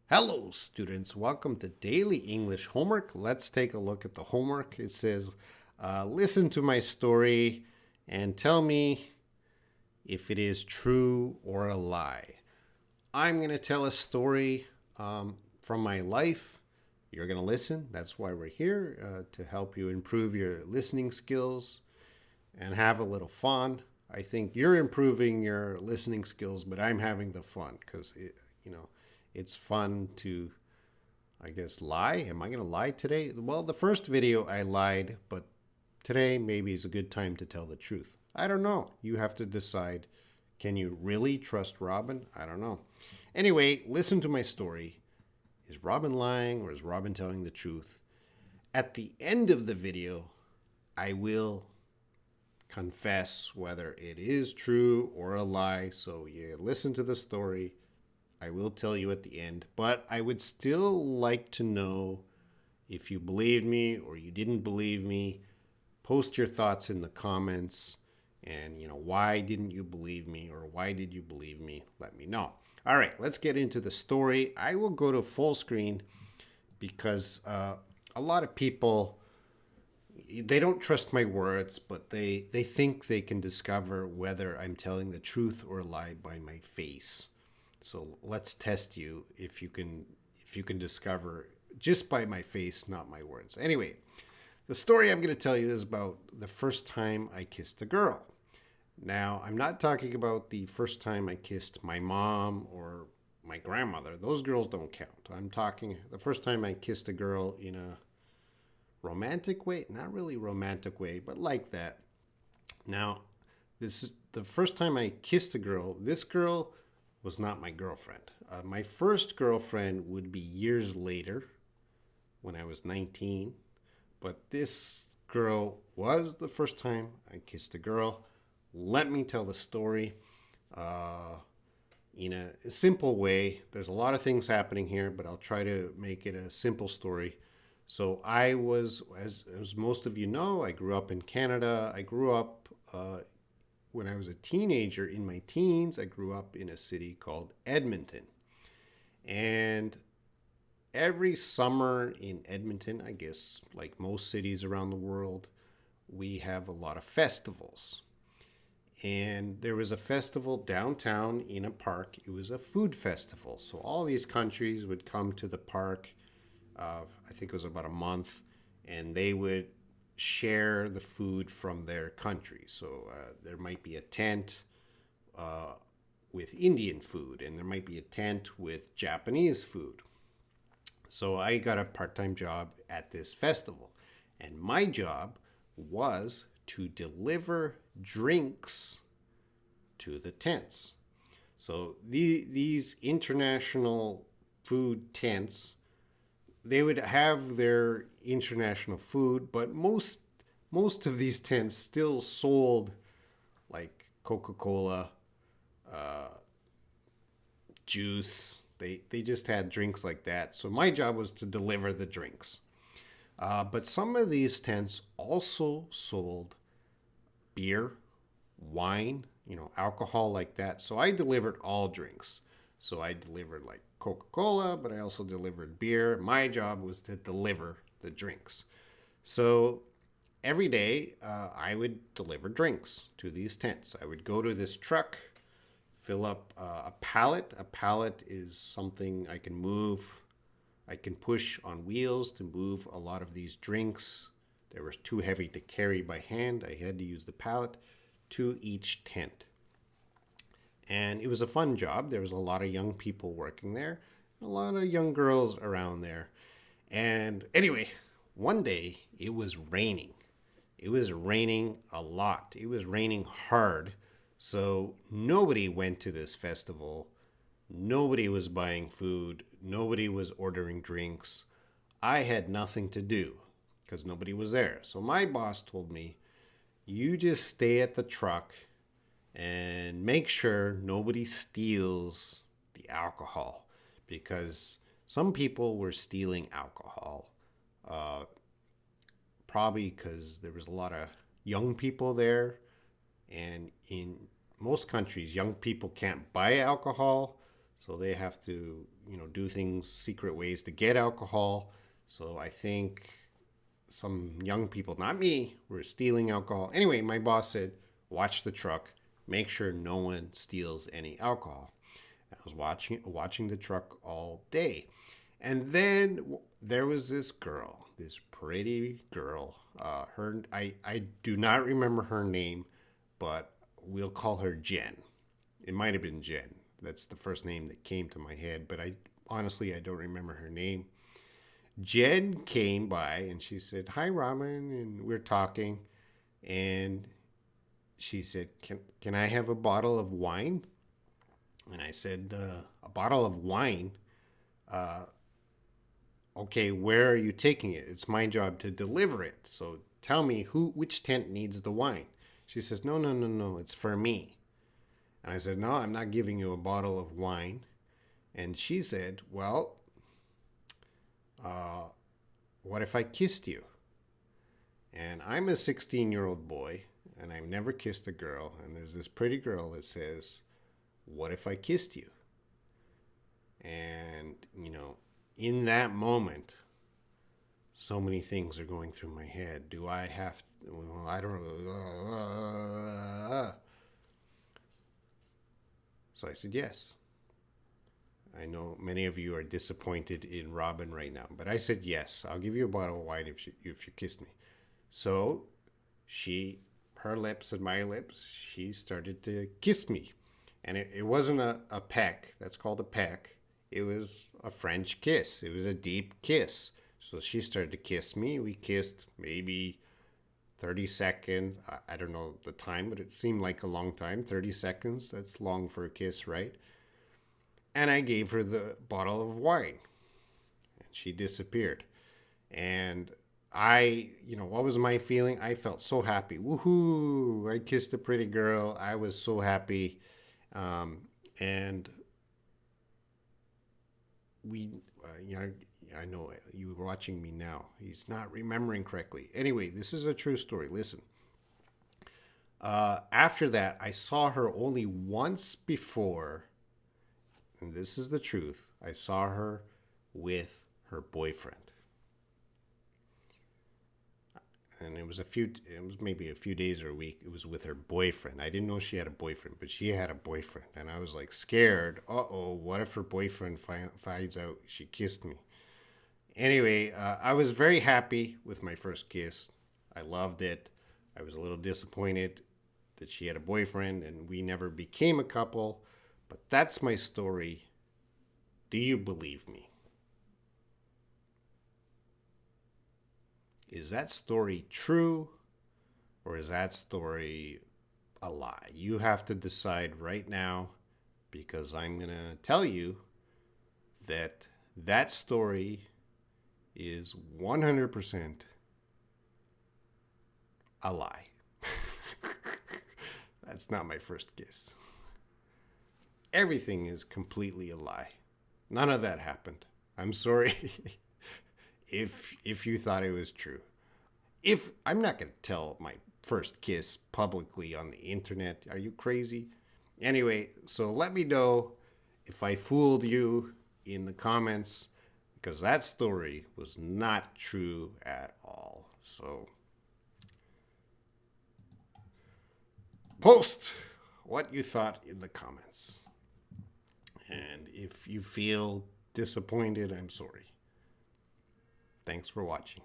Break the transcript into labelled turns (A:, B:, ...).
A: Hello, students. Welcome to Daily English Homework. Let's take a look at the homework. It says, listen to my story and tell me if it is true or a lie. I'm going to tell a story from my life. You're going to listen. That's why we're here to help you improve your listening skills and have a little fun. I think you're improving your listening skills, but I'm having the fun because it's fun to, I guess, lie. Am I going to lie today? Well, the first video I lied, but today maybe is a good time to tell the truth. I don't know. You have to decide. Can you really trust Robin? I don't know. Anyway, listen to my story. Is Robin lying or is Robin telling the truth? At the end of the video, I will confess whether it is true or a lie. So you listen to the story. I will tell you at the end, but I would still like to know if you believed me or you didn't believe me. Post your thoughts in the comments and, why didn't you believe me or why did you believe me? Let me know. All right, let's get into the story. I will go to full screen because a lot of people, they don't trust my words, but they think they can discover whether I'm telling the truth or a lie by my face. So let's test you if you can discover just by my face, not my words. Anyway, the story I'm going to tell you is about the first time I kissed a girl. Now, I'm not talking about the first time I kissed my mom or my grandmother. Those girls don't count. I'm talking the first time I kissed a girl in a romantic way, not really romantic way, but like that. Now, this is the first time I kissed a girl. This girl was not my girlfriend. My first girlfriend would be years later when I was 19. But this girl was the first time I kissed a girl. Let me tell the story in a simple way. There's a lot of things happening here, but I'll try to make it a simple story. So I was, as most of you know, I grew up in Canada. I grew up when I was a teenager, in my teens. I grew up in a city called Edmonton. And every summer in Edmonton, I guess like most cities around the world, we have a lot of festivals. And there was a festival downtown in a park. It was a food festival. So all these countries would come to the park. I think it was about a month, and they would share the food from their country. So there might be a tent with Indian food, and there might be a tent with Japanese food. So I got a part-time job at this festival, and my job was to deliver drinks to the tents. So these international food tents, they would have their international food, but most of these tents still sold like Coca-Cola, juice. They just had drinks like that. So my job was to deliver the drinks. But some of these tents also sold beer, wine, alcohol like that. So I delivered all drinks. So I delivered like Coca-Cola, but I also delivered beer. My job was to deliver the drinks. So every day I would deliver drinks to these tents. I would go to this truck, fill up a pallet. A pallet is something I can move. I can push on wheels to move a lot of these drinks. They were too heavy to carry by hand. I had to use the pallet to each tent. And it was a fun job. There was a lot of young people working there, a lot of young girls around there. And anyway, one day it was raining. It was raining a lot. It was raining hard. So nobody went to this festival. Nobody was buying food. Nobody was ordering drinks. I had nothing to do because nobody was there. So my boss told me, you just stay at the truck and make sure nobody steals the alcohol, because some people were stealing alcohol, probably because there was a lot of young people there, and in most countries young people can't buy alcohol, So they have to, do things secret ways to get alcohol. So I think some young people, not me, were stealing alcohol. Anyway, my boss said, watch the truck, make sure no one steals any alcohol. I was watching the truck all day. And then there was this girl, this pretty girl. I do not remember her name, but we'll call her Jen. It might have been Jen. That's the first name that came to my head, but I honestly I don't remember her name. Jen came by and she said, "Hi, Ramen," and we're talking, and she said, "Can I have a bottle of wine?" And I said, "A bottle of wine? Uh, okay, where are you taking it? It's my job to deliver it. So tell me which tent needs the wine." She says, "No, no, no, no, it's for me." And I said, "No, I'm not giving you a bottle of wine." And she said, "Well, uh, what if I kissed you?" And I'm a 16-year-old boy, and I've never kissed a girl. And there's this pretty girl that says, "What if I kissed you?" And, in that moment, so many things are going through my head. Do I have to? Well, I don't know. So I said yes. I know many of you are disappointed in Robin right now, but I said yes. I'll give you a bottle of wine if you kiss me. So her lips and my lips, she started to kiss me. And it wasn't a peck. That's called a peck. It was a French kiss. It was a deep kiss. So she started to kiss me. We kissed maybe 30 seconds. I don't know the time, but it seemed like a long time. 30 seconds. That's long for a kiss, right? And I gave her the bottle of wine. And she disappeared. And what was my feeling? I felt so happy. Woohoo! I kissed a pretty girl. I was so happy. And I know you were watching me now. He's not remembering correctly. Anyway, this is a true story. Listen. After that, I saw her only once before, and this is the truth. I saw her with her boyfriend. And it was maybe a few days or a week. It was with her boyfriend. I didn't know she had a boyfriend, but she had a boyfriend. And I was like scared. Uh-oh, what if her boyfriend finds out she kissed me? Anyway, I was very happy with my first kiss. I loved it. I was a little disappointed that she had a boyfriend and we never became a couple. But that's my story. Do you believe me? Is that story true or is that story a lie? You have to decide right now because I'm going to tell you that that story is 100% a lie. That's not my first kiss. Everything is completely a lie. None of that happened. I'm sorry if you thought it was true. If I'm not going to tell my first kiss publicly on the internet. Are you crazy? Anyway, so let me know if I fooled you in the comments because that story was not true at all. So post what you thought in the comments. And if you feel disappointed, I'm sorry. Thanks for watching.